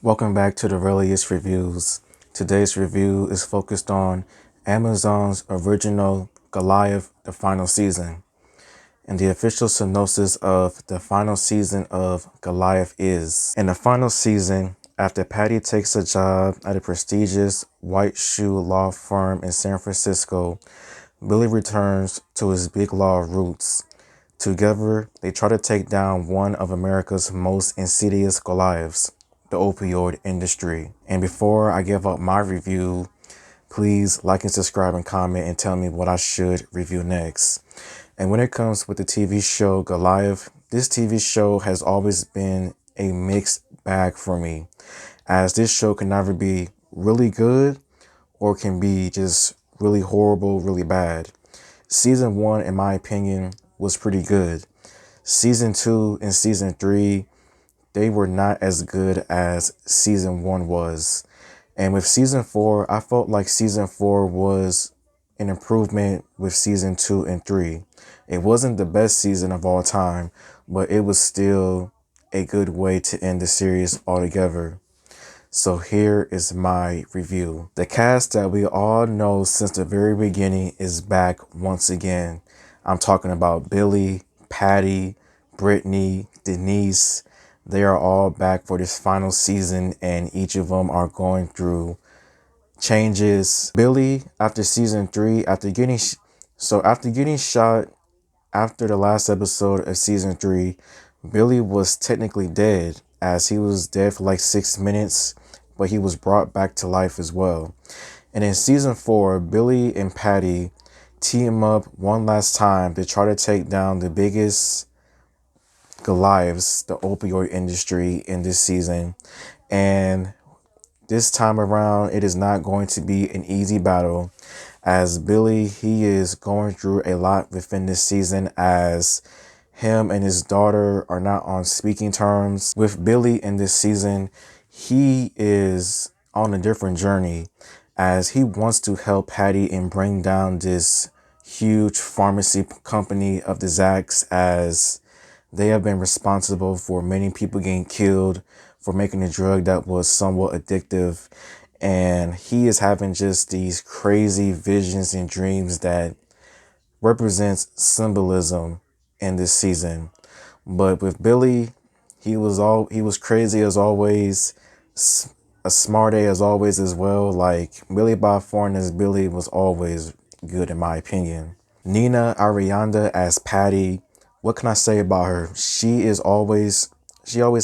Welcome back to the Relius Reviews. Today's review is focused on Amazon's original Goliath, the final season. And the official synopsis of the final season of Goliath is: in the final season, after Patty takes a job at a prestigious white shoe law firm in San Francisco, Billy returns to his big law roots. Together, they try to take down one of America's most insidious Goliaths, the opioid industry. And before I give up my review, please like and subscribe and comment and tell me what I should review next. And when it comes with the TV show Goliath, this TV show has always been a mixed bag for me, as this show can neither be really good or can be just really horrible, really bad. Season 1, in my opinion, was pretty good. Season 2 and Season 3, they were not as good as Season 1 was. And with Season 4, I felt like Season 4 was an improvement with Season 2 and 3. It wasn't the best season of all time, but it was still a good way to end the series altogether. So here is my review. The cast that we all know since the very beginning is back once again. I'm talking about Billy, Patty, Brittany, Denise. They are all back for this final season, and each of them are going through changes. Billy, after season 3, after getting shot after the last episode of season 3, Billy was technically dead, as he was dead for like 6 minutes, but he was brought back to life as well. And in season 4, Billy and Patty team up one last time to try to take down the biggest Goliaths, the opioid industry, in this season. And this time around, it is not going to be an easy battle, as Billy, he is going through a lot within this season, as him and his daughter are not on speaking terms. With Billy in this season, he is on a different journey, as he wants to help Patty and bring down this huge pharmacy company of the Zacks, as they have been responsible for many people getting killed for making a drug that was somewhat addictive. And he is having just these crazy visions and dreams that represents symbolism in this season. But with Billy, he was crazy as always, a smart A as always as well. Like, Billy Bob Thornton as Billy was always good in my opinion. Nina Arianda as Patty, what can I say about her? She always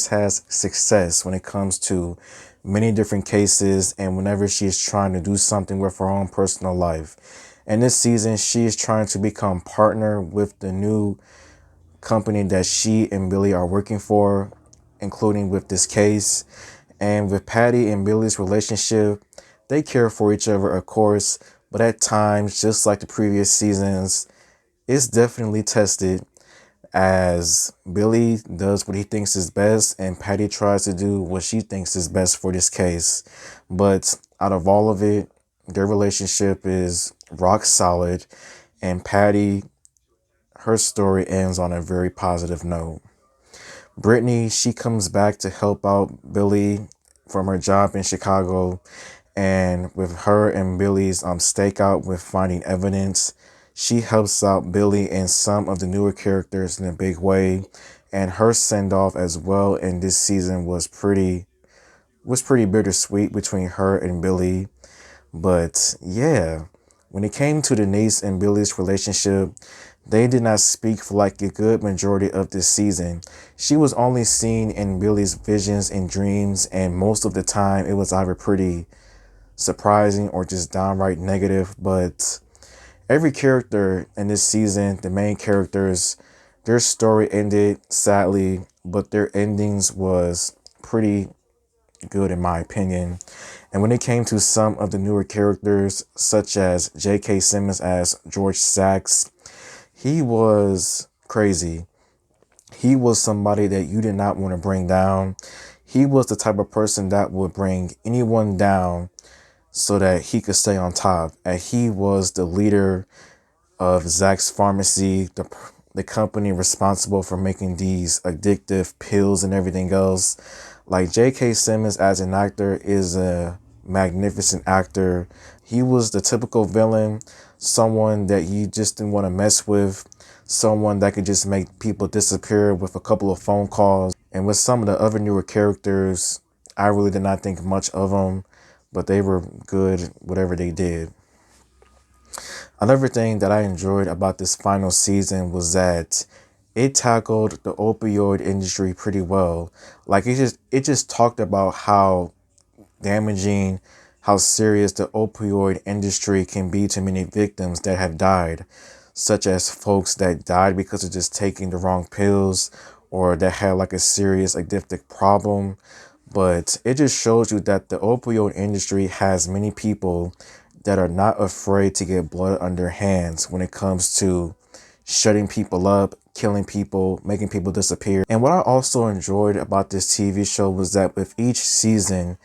has success when it comes to many different cases, and whenever she's trying to do something with her own personal life. And this season, she is trying to become partner with the new company that she and Billy are working for, including with this case. And with Patty and Billy's relationship, they care for each other, of course, but at times, just like the previous seasons, it's definitely tested, as Billy does what he thinks is best and Patty tries to do what she thinks is best for this case. But out of all of it, their relationship is rock solid, and Patty, her story ends on a very positive note. Brittany, she comes back to help out Billy from her job in Chicago, and with her and Billy's stakeout with finding evidence, she helps out Billy and some of the newer characters in a big way. And her send-off as well in this season was pretty bittersweet between her and Billy. But yeah, when it came to Denise and Billy's relationship, they did not speak for like a good majority of this season. She was only seen in Billy's visions and dreams, and most of the time it was either pretty surprising or just downright negative. But every character in this season, the main characters, their story ended sadly, but their endings was pretty good in my opinion. And when it came to some of the newer characters, such as J.K. Simmons as George Sachs, he was crazy. He was somebody that you did not want to bring down. He was the type of person that would bring anyone down so that he could stay on top. And he was the leader of Zach's Pharmacy, the company responsible for making these addictive pills and everything else. Like J.K. Simmons as an actor is a magnificent actor. He was the typical villain, someone that you just didn't want to mess with, someone that could just make people disappear with a couple of phone calls. And with some of the other newer characters, I really did not think much of them, but they were good, whatever they did. Another thing that I enjoyed about this final season was that it tackled the opioid industry pretty well. Like it just talked about how damaging, how serious the opioid industry can be to many victims that have died, such as folks that died because of just taking the wrong pills or that had like a serious addictive problem. But it just shows you that the opioid industry has many people that are not afraid to get blood on their hands when it comes to shutting people up, killing people, making people disappear. And what I also enjoyed about this TV show was that with each season,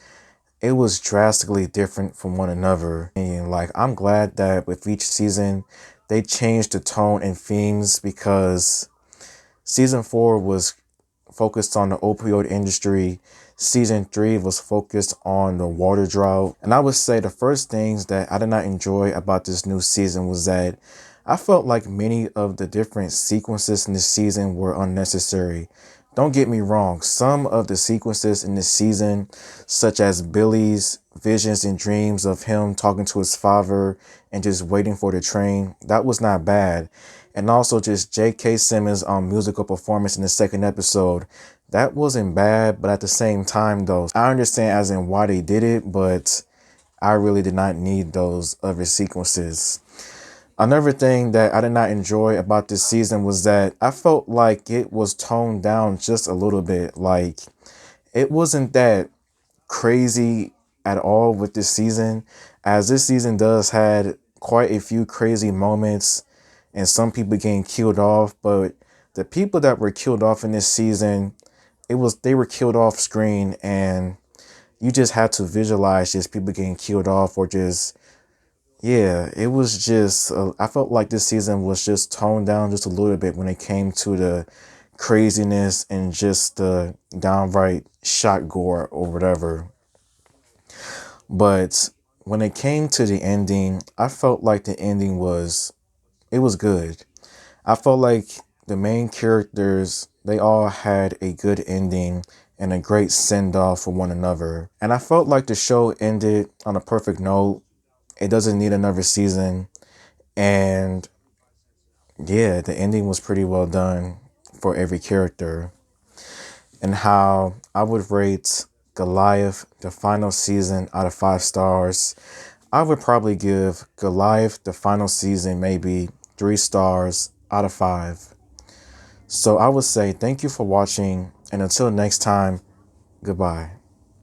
it was drastically different from one another. And like, I'm glad that with each season, they changed the tone and themes, because season 4 was focused on the opioid industry. Season 3 was focused on the water drought. And I would say the first things that I did not enjoy about this new season was that I felt like many of the different sequences in this season were unnecessary. Don't get me wrong, some of the sequences in this season, such as Billy's visions and dreams of him talking to his father and just waiting for the train, that was not bad. And also just J.K. Simmons' musical performance in the second episode, that wasn't bad, but at the same time though, I understand as in why they did it, but I really did not need those other sequences. Another thing that I did not enjoy about this season was that I felt like it was toned down just a little bit. Like, it wasn't that crazy at all with this season, as this season does had quite a few crazy moments and some people getting killed off. But the people that were killed off in this season, they were killed off screen, and you just had to visualize just people getting killed off, or just, yeah, it was just, I felt like this season was just toned down just a little bit when it came to the craziness and just the downright shot gore or whatever. But when it came to the ending, I felt like the ending it was good. I felt like the main characters, they all had a good ending and a great send-off for one another. And I felt like the show ended on a perfect note. It doesn't need another season. And yeah, the ending was pretty well done for every character. And how I would rate Goliath, the final season, out of 5 stars. I would probably give Goliath, the final season, maybe 3 stars out of 5. So I would say thank you for watching, and until next time, goodbye.